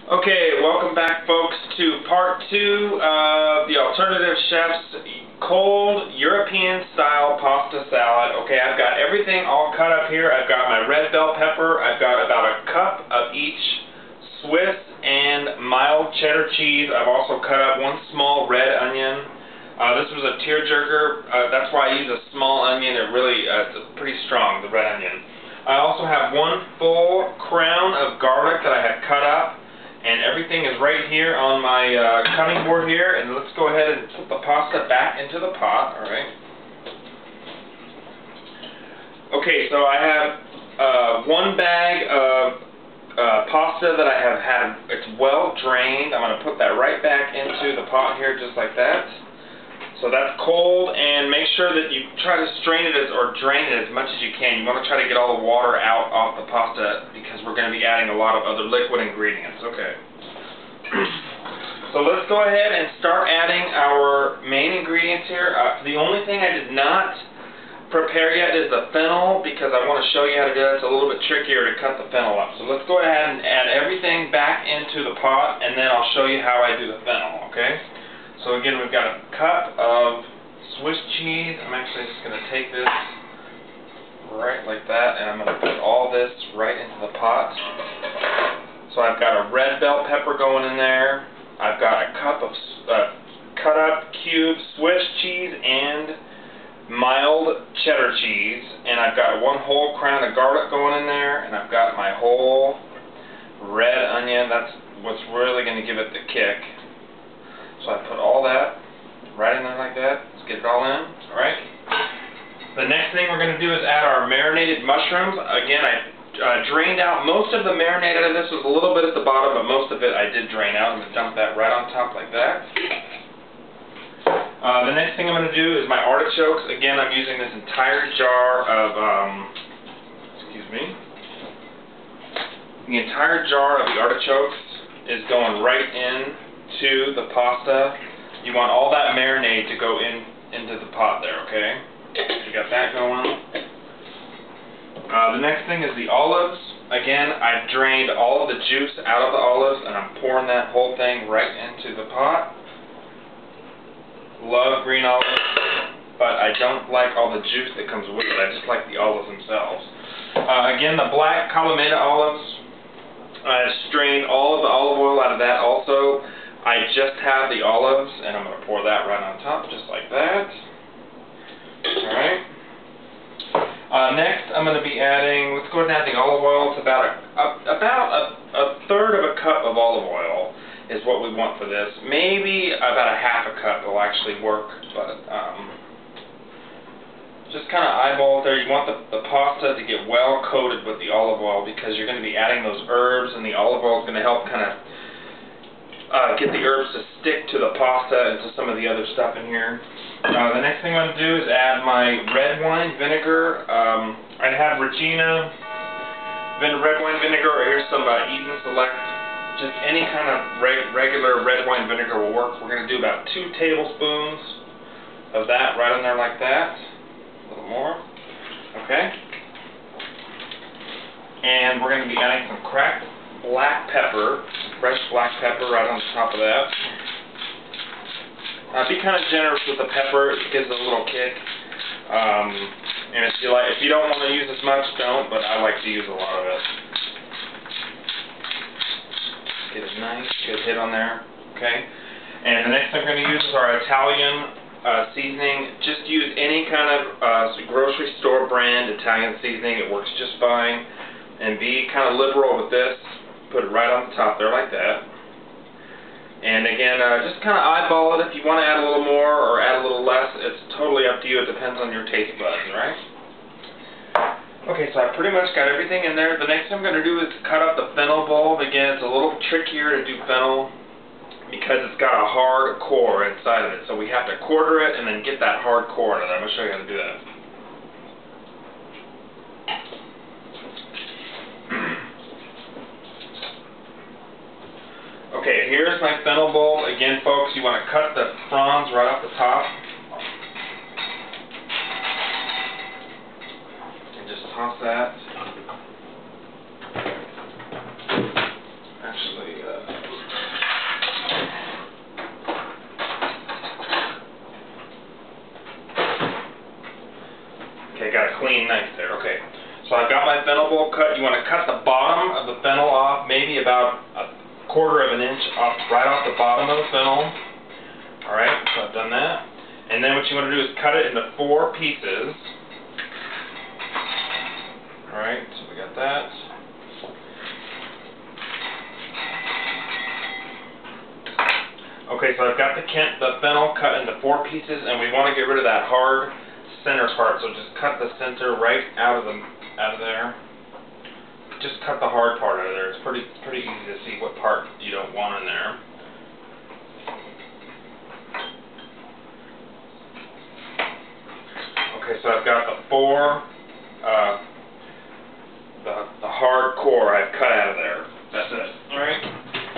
Okay, welcome back folks to part 2 of the Alternative Chef's cold European style pasta salad. Okay, I've got everything all cut up here. I've got my red bell pepper. I've got about a cup of each Swiss and mild cheddar cheese. I've also cut up one small red onion. This was a tearjerker. That's why I use a small onion. It's pretty strong, the red onion. I also have one full crown of garlic that I had cut up. And everything is right here on my cutting board here, and let's go ahead and put the pasta back into the pot, alright? Okay, so I have one bag of pasta that I have had, it's well drained. I'm going to put that right back into the pot here just like that. So that's cold, and make sure that you try to strain it or drain it as much as you can. You want to try to get all the water out off the pasta because we're going to be adding a lot of other liquid ingredients. Okay. So let's go ahead and start adding our main ingredients here. The only thing I did not prepare yet is the fennel because I want to show you how to do it. It's a little bit trickier to cut the fennel up. So let's go ahead and add everything back into the pot, and then I'll show you how I do the fennel, okay? So again, we've got a cup of Swiss cheese. I'm actually just going to take this right like that, and I'm going to put all this right into the pot. So I've got a red bell pepper going in there. I've got a cup of cut up cubed Swiss cheese and mild cheddar cheese, and I've got one whole crown of garlic going in there, and I've got my whole red onion. That's what's really going to give it the kick. So I put all that right in there like that. Let's get it all in. Alright. The next thing we're going to do is add our marinated mushrooms. Again, I drained out most of the marinade out of this. Was a little bit at the bottom, but most of it I did drain out. I'm going to dump that right on top like that. The next thing I'm going to do is my artichokes. Again, I'm using this entire jar of, the entire jar of the artichokes is going right into the pasta. You want all that marinade to go into the pot there, okay? You got that going. The next thing is the olives. Again, I've drained all of the juice out of the olives, and I'm pouring that whole thing right into the pot. Love green olives, but I don't like all the juice that comes with it. I just like the olives themselves. Again, the black Kalamata olives, I strained all of the olive oil out of that also. I just have the olives, and I'm going to pour that right on top, just like that. Alright. Next, I'm going to be adding, let's go ahead and add the olive oil. It's about a third of a cup of olive oil is what we want for this. Maybe about a half a cup will actually work, but just kind of eyeball it there. You want the pasta to get well coated with the olive oil because you're going to be adding those herbs, and the olive oil is going to help kind of get the herbs to stick to the pasta and to some of the other stuff in here. The next thing I'm going to do is add my red wine vinegar. I have Regina red wine vinegar, or here's some Eden Select. Just any kind of regular red wine vinegar will work. We're going to do about 2 tablespoons of that right on there like that. A little more. Okay. And we're going to be adding some cracked black pepper, fresh black pepper right on top of that. Be kind of generous with the pepper; it gives it a little kick. And if you don't want to use as much, don't. But I like to use a lot of it. Get a nice good hit on there. Okay. And the next thing we're going to use is our Italian seasoning. Just use any kind of grocery store brand Italian seasoning. It works just fine. And be kind of liberal with this. Put it right on the top there like that. And again, just kind of eyeball it. If you want to add a little more or add a little less, it's totally up to you. It depends on your taste buds, right? Okay, so I pretty much got everything in there. The next thing I'm going to do is cut up the fennel bulb. Again, it's a little trickier to do fennel because it's got a hard core inside of it. So we have to quarter it and then get that hard core in it. I'm going to show you how to do that. Okay, here's my fennel bulb. Again, folks, you want to cut the fronds right off the top. And just toss that. Actually, I've got my fennel bowl cut. You want to cut the bottom of the fennel off, maybe about a quarter of an inch off, right off the bottom of the fennel. Alright, so I've done that. And then what you want to do is cut it into 4 pieces. Alright, so we got that. Okay, so I've got the fennel cut into 4 pieces, and we want to get rid of that hard center part. So just cut the center right out of there. Just cut the hard part out of there. It's pretty easy to see what part you don't want in there. Okay, so I've got the 4, the hard core I've cut out of there. That's it. All right.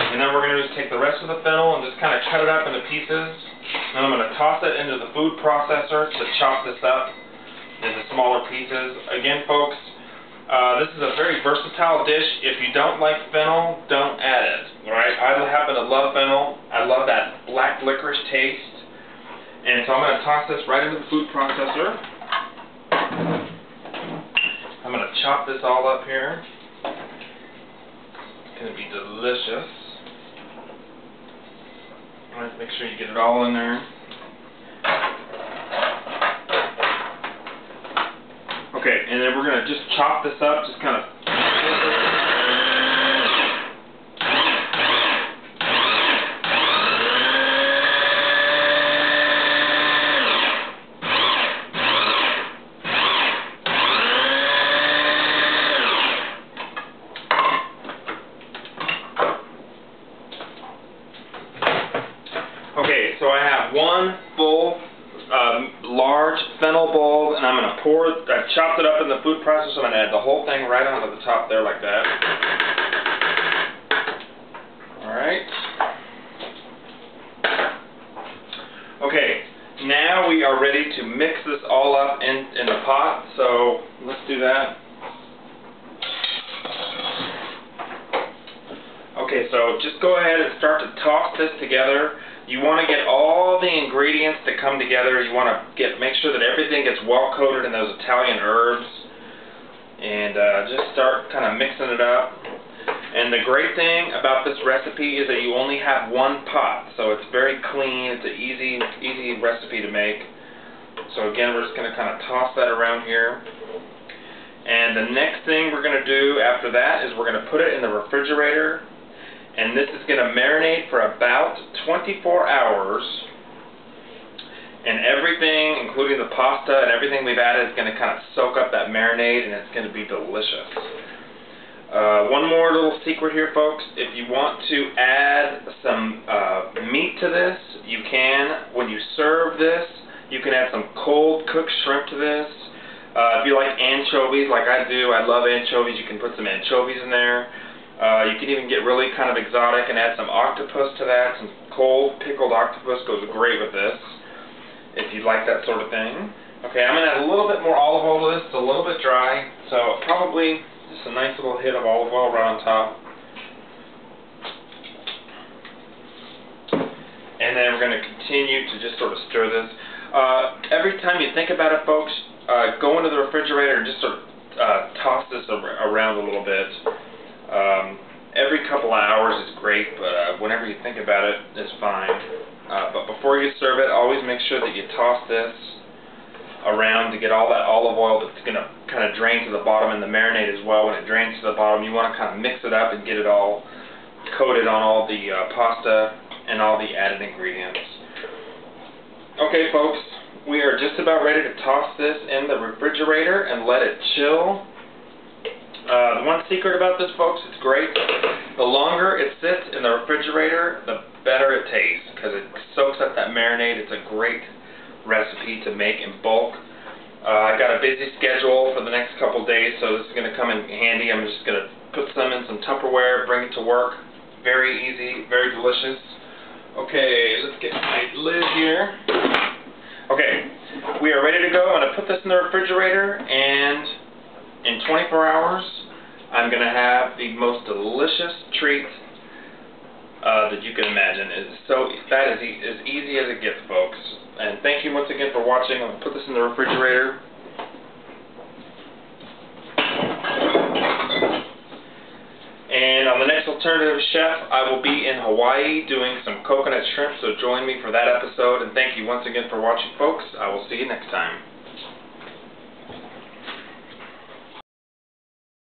And then we're going to just take the rest of the fennel and just kind of cut it up into pieces. Then I'm going to toss it into the food processor to chop this up into smaller pieces. Again, folks, this is a very versatile dish. If you don't like fennel, don't add it. Alright? I happen to love fennel. I love that black licorice taste. And so I'm going to toss this right into the food processor. I'm going to chop this all up here. It's going to be delicious. Alright, make sure you get it all in there. Okay, and then we're going to just chop this up, just kind of... Okay, so I have one full large fennel bowl, and I'm going to pour, I've chopped it up in the food processor, so I'm going to add the whole thing right onto the top there like that. Alright. Okay, now we are ready to mix this all up in the pot, so let's do that. Okay, so just go ahead and start to toss this together. You want to get all the ingredients to come together. You want to make sure that everything gets well coated in those Italian herbs, and just start kind of mixing it up. And the great thing about this recipe is that you only have one pot, so it's very clean. It's an easy recipe to make. So again, we're just going to kind of toss that around here. And the next thing we're going to do after that is we're going to put it in the refrigerator. And this is going to marinate for about 24 hours. And everything, including the pasta and everything we've added, is going to kind of soak up that marinade, and it's going to be delicious. One more little secret here, folks. If you want to add some meat to this, you can. When you serve this, you can add some cold cooked shrimp to this. If you like anchovies, like I do, I love anchovies, you can put some anchovies in there. You can even get really kind of exotic and add some octopus to that. Some cold pickled octopus goes great with this, if you like that sort of thing. Okay, I'm going to add a little bit more olive oil to this. It's a little bit dry, so probably just a nice little hit of olive oil right on top. And then we're going to continue to just sort of stir this. Every time you think about it, folks, go into the refrigerator and just sort of toss this around a little bit. Every couple of hours is great, but whenever you think about it, it's fine. But before you serve it, always make sure that you toss this around to get all that olive oil that's going to kind of drain to the bottom, and the marinade as well. When it drains to the bottom, you want to kind of mix it up and get it all coated on all the pasta and all the added ingredients. Okay, folks, we are just about ready to toss this in the refrigerator and let it chill. The one secret about this, folks, it's great. The longer it sits in the refrigerator, the better it tastes, because it soaks up that marinade. It's a great recipe to make in bulk. I've got a busy schedule for the next couple days, so this is going to come in handy. I'm just going to put some in some Tupperware, bring it to work. Very easy, very delicious. Okay, let's get my lid here. Okay, we are ready to go. I'm going to put this in the refrigerator, and in 24 hours, I'm going to have the most delicious treat that you can imagine. That is as easy as it gets, folks. And thank you once again for watching. I'm going to put this in the refrigerator. alternative chef. I will be in Hawaii doing some coconut shrimp, so join me for that episode. And thank you once again for watching, folks. I will see you next time.